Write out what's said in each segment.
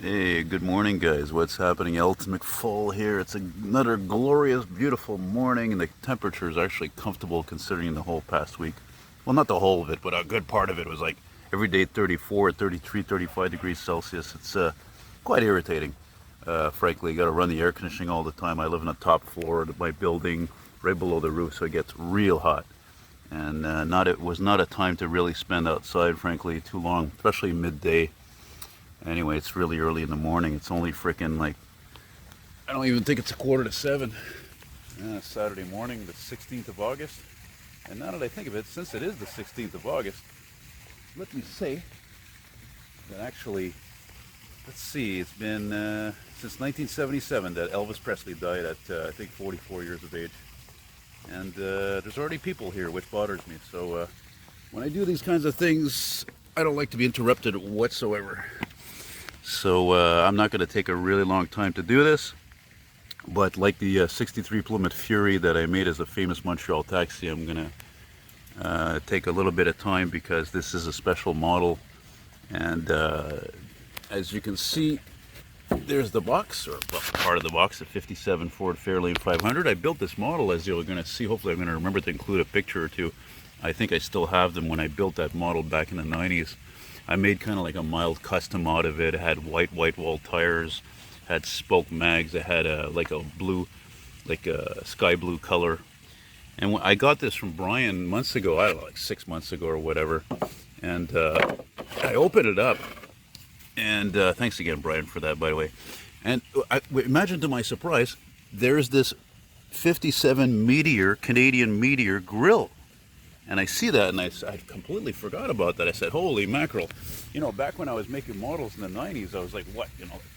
Hey, good morning, guys. What's happening? Elton McFall here. It's another glorious, beautiful morning, and the temperature is actually comfortable considering the whole past week. Well, not the whole of it, but a good part of it was like every day 34, 33, 35 degrees Celsius. It's quite irritating, frankly. You got to run the air conditioning all the time. I live on the top floor of my building, right below the roof, so it gets real hot. And it was not a time to really spend outside, frankly, too long, especially midday. Anyway, it's really early in the morning. It's only freaking like, I don't even think it's a quarter to 7. Saturday morning, the 16th of August. And now that I think of it, since it is the 16th of August, let me say that actually, let's see, it's been since 1977 that Elvis Presley died at, I think, 44 years of age. And there's already people here, which bothers me. So when I do these kinds of things, I don't like to be interrupted whatsoever. So I'm not going to take a really long time to do this, but like the 63 Plymouth Fury that I made as a famous Montreal taxi, I'm going to take a little bit of time because this is a special model. And as you can see, there's the box, or part of the box, the 57 Ford Fairlane 500. I built this model, as you're going to see. Hopefully I'm going to remember to include a picture or two. I think I still have them when I built that model back in the 90s. I made kind of like a mild custom out of it. It had white wall tires, had spoke mags. It had like a blue, like a sky blue color. And when I got this from Brian months ago, I don't know, like 6 months ago or whatever. And I opened it up. And thanks again, Brian, for that, by the way. And imagine to my surprise, there's this 57 METEOR, Canadian METEOR grill. And I see that, and I completely forgot about that. I said, holy mackerel. You know, back when I was making models in the 90s, I was like, what,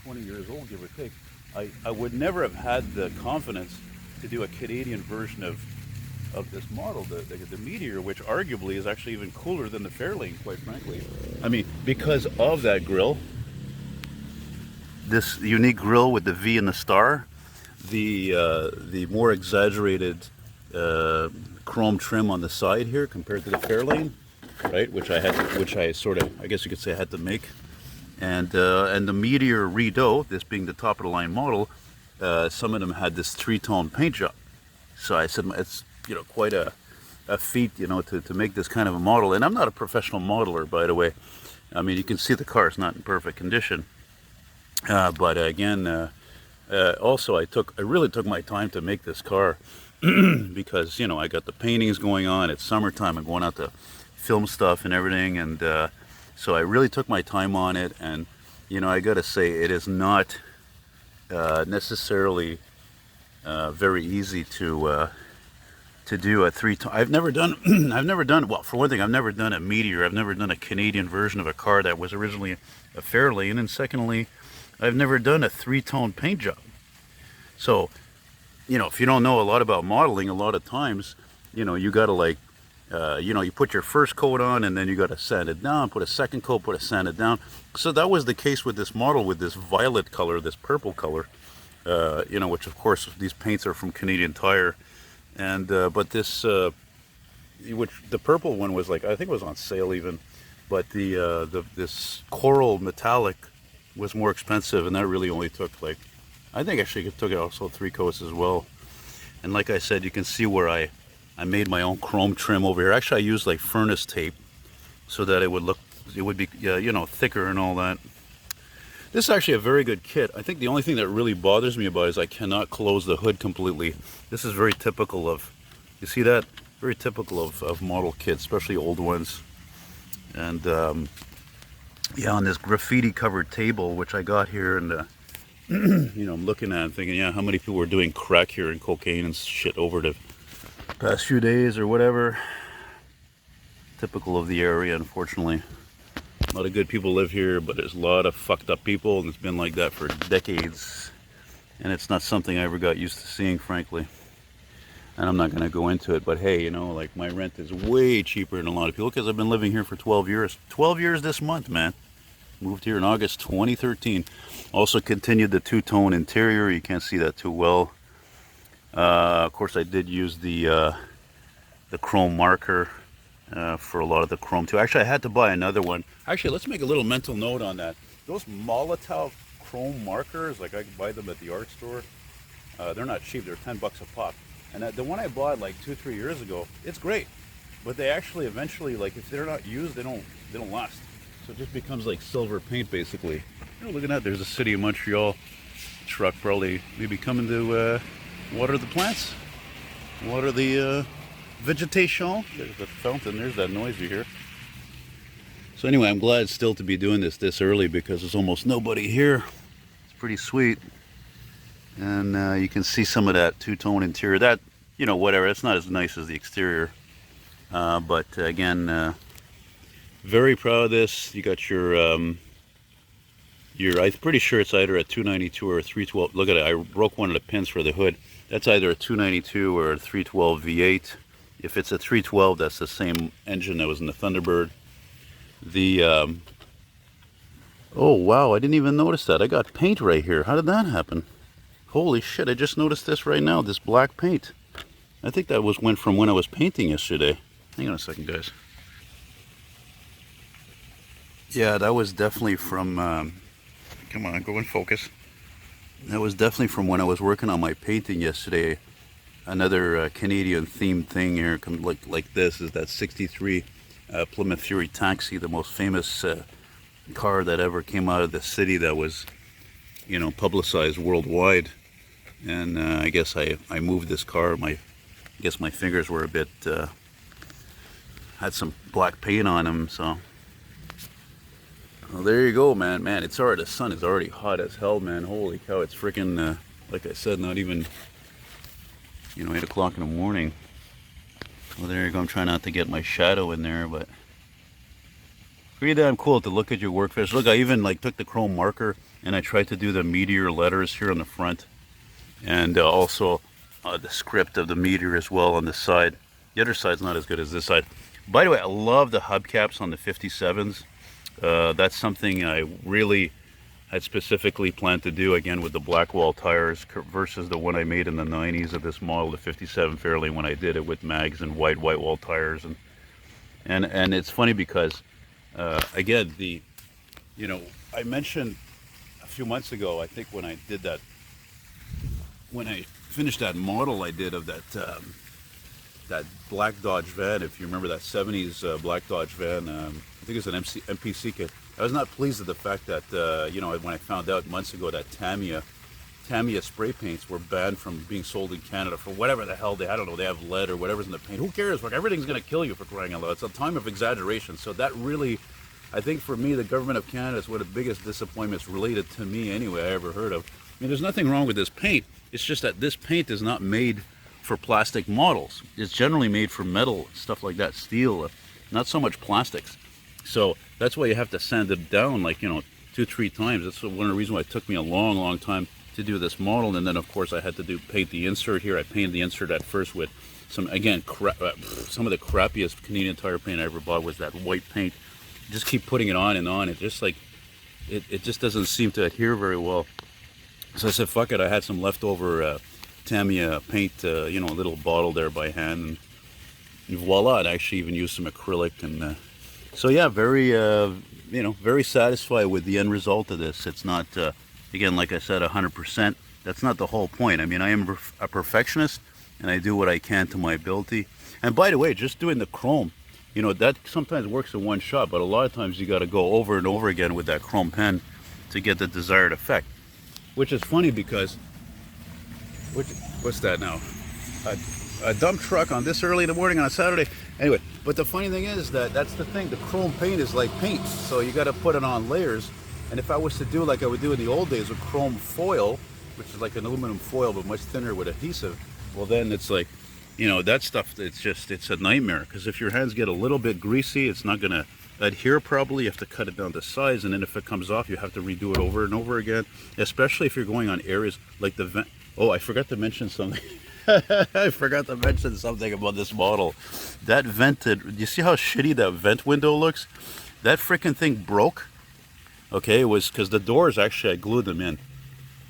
20 years old, give or take. I would never have had the confidence to do a Canadian version of this model, the METEOR, which arguably is actually even cooler than the Fairlane, quite frankly. I mean, because of that grill, this unique grill with the V and the star, the more exaggerated chrome trim on the side here compared to the Fairlane, right? Which I sort of, I guess you could say, I had to make. And the METEOR RIDEAU, this being the top of the line model, some of them had this 3-tone paint job. So I said, it's quite a feat, to make this kind of a model. And I'm not a professional modeler, by the way. I mean, you can see the car is not in perfect condition. But again, also I really took my time to make this car. Because I got the paintings going on. It's summertime. I'm going out to film stuff and everything, and so I really took my time on it. And I gotta say, it is not necessarily very easy to do a 3-tone. I've never done. Well, for one thing, I've never done a METEOR. I've never done a Canadian version of a car that was originally a Fairlane, and secondly, I've never done a 3-tone paint job. So, if you don't know a lot about modeling, a lot of times, you got to you put your first coat on and then you got to sand it down, put a second coat, put a sand it down. So that was the case with this model, with this violet color, this purple color, which of course these paints are from Canadian Tire. And, but this, which the purple one was like, I think it was on sale even, but this coral metallic was more expensive, and that really only took I think actually it took also 3 coats as well. And like I said, you can see where I made my own chrome trim over here. Actually, I used like furnace tape so that it would be thicker and all that. This is actually a very good kit. I think the only thing that really bothers me about it is I cannot close the hood completely. This is very typical of, you see that? Very typical of model kits, especially old ones. And yeah, on this graffiti covered table, which I got here, and I'm looking at it and thinking, yeah, how many people were doing crack here and cocaine and shit over the past few days or whatever. Typical of the area, unfortunately. A lot of good people live here, but there's a lot of fucked up people, and it's been like that for decades. And it's not something I ever got used to seeing, frankly. And I'm not going to go into it, but hey, like my rent is way cheaper than a lot of people because I've been living here for 12 years. 12 years this month, man. Moved here in August 2013. Also continued the 2-tone interior. You can't see that too well. Of course, I did use the chrome marker for a lot of the chrome too. Actually, I had to buy another one. Actually, let's make a little mental note on that. Those Molotov chrome markers. Like I could buy them at the art store. They're not cheap. They're $10 a pop. And the one I bought like 2-3 years ago, it's great. But they actually eventually, like if they're not used, they don't last. So it just becomes like silver paint basically. You know, look at that. There's a City of Montreal truck probably maybe coming to water the plants, water the vegetation. There's the fountain. There's that noise you hear. So anyway, I'm glad still to be doing this early because there's almost nobody here. It's pretty sweet. And you can see some of that two-tone interior. That, you know, whatever, it's not as nice as the exterior. But again, very proud of this. You got your, I'm pretty sure it's either a 292 or a 312. Look at it, I broke one of the pins for the hood. That's either a 292 or a 312 V8. If it's a 312, that's the same engine that was in the Thunderbird. Oh wow, I didn't even notice that. I got paint right here. How did that happen? Holy shit, I just noticed this right now, this black paint. I think that went from when I was painting yesterday. Hang on a second, guys. Yeah, that was definitely from, come on, go in focus. That was definitely from when I was working on my painting yesterday. Another Canadian themed thing here, like this, is that 63 Plymouth Fury Taxi, the most famous car that ever came out of the city that was, you know, publicized worldwide. And I guess I moved this car. I guess my fingers were a bit, had some black paint on them, so. Well, there you go, man. Man, it's already, the sun is already hot as hell, man. Holy cow, it's freaking, like I said, not even, you know, 8 o'clock in the morning. Well, there you go. I'm trying not to get my shadow in there, but pretty damn cool to look at your workbench. Look, I even like took the chrome marker and I tried to do the METEOR letters here on the front, and also the script of the METEOR as well on the side. The other side's not as good as this side. By the way, I love the hubcaps on the 57s. That's something I really had specifically planned to do, again with the black wall tires versus the one I made in the 90s of this model, the 57 Fairlane, when I did it with mags and white wall tires. And it's funny because again, you know, I mentioned a few months ago, I think when I did that, when I finished that model I did of that that black Dodge van, if you remember that 70s black Dodge van, I think it's an MPC kit. I was not pleased with the fact that, you know, when I found out months ago that Tamiya spray paints were banned from being sold in Canada for whatever the hell I don't know, they have lead or whatever's in the paint. Who cares? Like, everything's going to kill you, for crying out loud. It's a time of exaggeration. So that really, I think for me, the government of Canada is one of the biggest disappointments related to me anyway I ever heard of. I mean, there's nothing wrong with this paint. It's just that this paint is not made for plastic models. It's generally made for metal, stuff like that, steel, not so much plastics. So that's why you have to sand it down, like, you know, 2-3 times. That's one of the reasons why it took me a long time to do this model. And then of course I had to paint the insert here. I painted the insert at first with some, again, some of the crappiest Canadian Tire paint I ever bought was that white paint. Just keep putting it on and on. It just like, it just doesn't seem to adhere very well. So I said, fuck it. I had some leftover Tamiya paint, you know, a little bottle there by hand, and voila, I actually even used some acrylic. And so yeah, very, you know, very satisfied with the end result of this. It's not, again, like I said, 100%. That's not the whole point. I mean, I am a perfectionist, and I do what I can to my ability. And by the way, just doing the chrome, you know, that sometimes works in one shot, but a lot of times you got to go over and over again with that chrome pen to get the desired effect. Which is funny because, what's that now? A dump truck on this early in the morning on a Saturday. Anyway, but the funny thing is that that's the thing. The chrome paint is like paint, so you got to put it on layers. And if I was to do like I would do in the old days with chrome foil, which is like an aluminum foil but much thinner with adhesive, well then it's like, you know, that stuff, it's a nightmare, because if your hands get a little bit greasy, it's not going to adhere properly. You have to cut it down to size, and then if it comes off, you have to redo it over and over again, especially if you're going on areas like the vent. Oh, I forgot to mention something. I forgot to mention something about this model. That vented, you see how shitty that vent window looks? That freaking thing broke. Okay, it was because the doors, actually, I glued them in.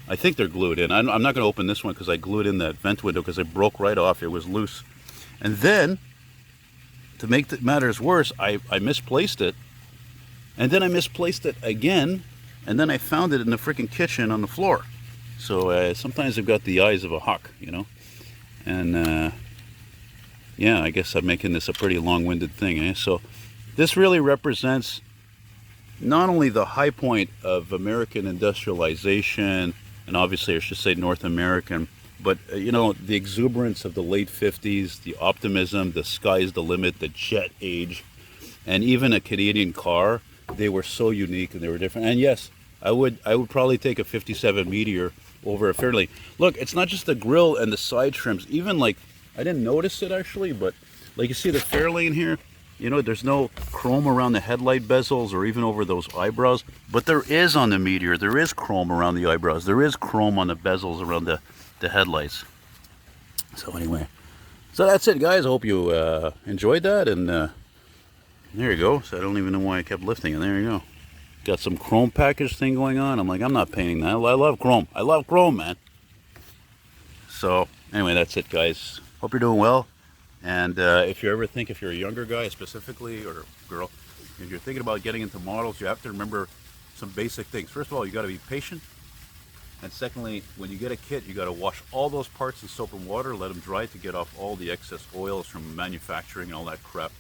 I think they're glued in. I'm not going to open this one because I glued in that vent window because it broke right off. It was loose. And then, to make matters worse, I misplaced it. And then I misplaced it again and then I found it in the freaking kitchen on the floor. So sometimes I've got the eyes of a hawk, you know. And yeah, I guess I'm making this a pretty long-winded thing. Eh? So this really represents not only the high point of American industrialization, and obviously I should say North American, but you know, the exuberance of the late 50s, the optimism, the sky's the limit, the jet age, and even a Canadian car. They were so unique and they were different. And yes, I would probably take a 57 Meteor over a Fairlane. Look, it's not just the grille and the side trims. Even like, I didn't notice it actually, but like you see the Fairlane here, you know, there's no chrome around the headlight bezels or even over those eyebrows, but there is on the Meteor. There is chrome around the eyebrows. There is chrome on the bezels around the headlights. So anyway, so that's it, guys. I hope you enjoyed that, and there you go. So I don't even know why I kept lifting it. There you go. Got some chrome package thing going on. I'm like, I'm not painting that. I love chrome. I love chrome, man. So anyway, that's it, guys. Hope you're doing well. And if you ever think, if you're a younger guy specifically, or girl, if you're thinking about getting into models, you have to remember some basic things. First of all, you got to be patient. And secondly, when you get a kit, you got to wash all those parts in soap and water, let them dry to get off all the excess oils from manufacturing and all that crap.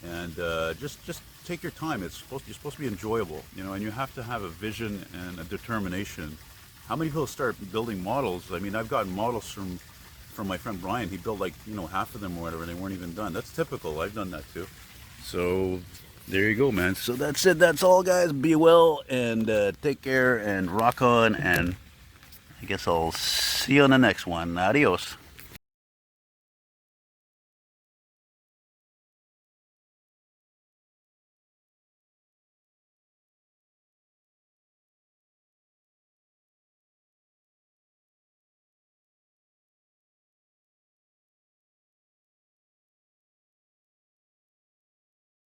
And just take your time. You're supposed to be enjoyable, you know. And you have to have a vision and a determination. How many people start building models? I mean, I've gotten models from my friend Brian. He built like, you know, half of them or whatever. They weren't even done. That's typical. I've done that too. So there you go, man. So that's it. That's all, guys. Be well and take care and rock on. And I guess I'll see you on the next one. Adios.